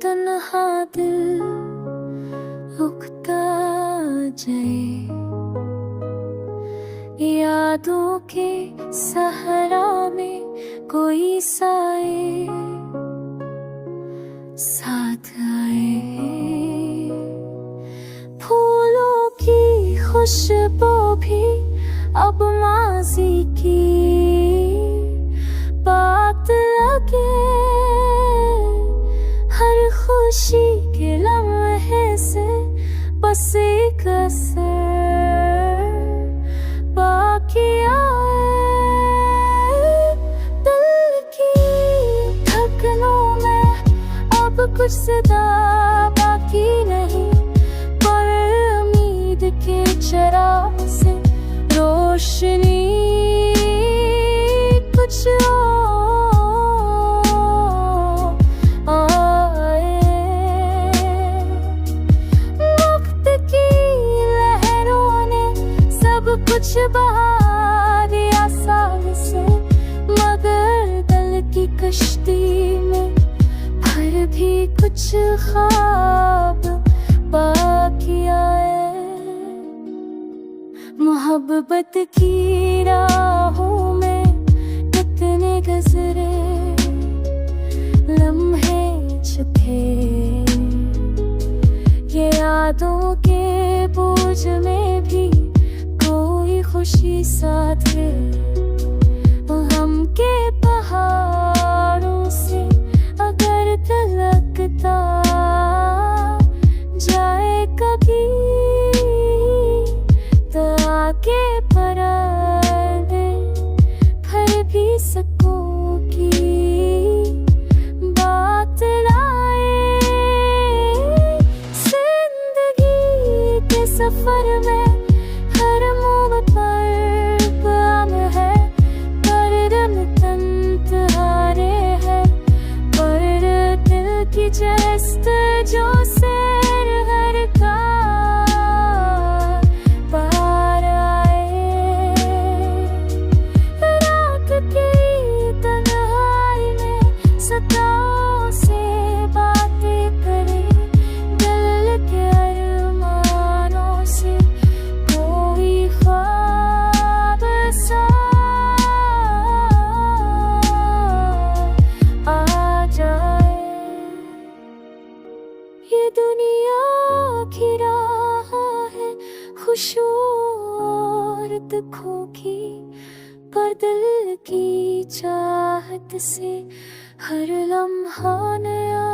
तन्हा दिल रुकता जाए, यादों के सहारा में कोई साए साथ आए। फूलों की खुशबू भी अब माज़ी की बात लगे, हर खुशी के लम्हे से बस एक असर बाकी आए। दिल की धड़कनों में अब कुछ सदा बाकी नहीं, पर उम्मीद के चिराग से रोशनी कुछ आए। वक्त की लहरों ने सब कुछ बहा दिया साल से, मगर दिल की कश्ती में फिर भी कुछ ख्वाब बाकी आए। मोहब्बत की राहों में कितने गुज़रे लम्हे छुपे, ये यादों के बोझ में भी कोई खुशी साथ है। हम के पहाड़ों से अगर तिलकता जाए कभी, तो आके परा दे फिर भी सकूं की बात लाए। जिंदगी के सफर में हर मुड़ पर गम है, दर्द तन्हारे है, पर दिल की जस्त जो सैर हर का पार आए। रात की तन्हाई में सताओं से बातें करे, दिल के अरमानों से कोई ख्वाब सा आ जाए। ये दुनिया की राह है खुशियों और दुखों की, पर दिल की चाहत से हर लम्हा नया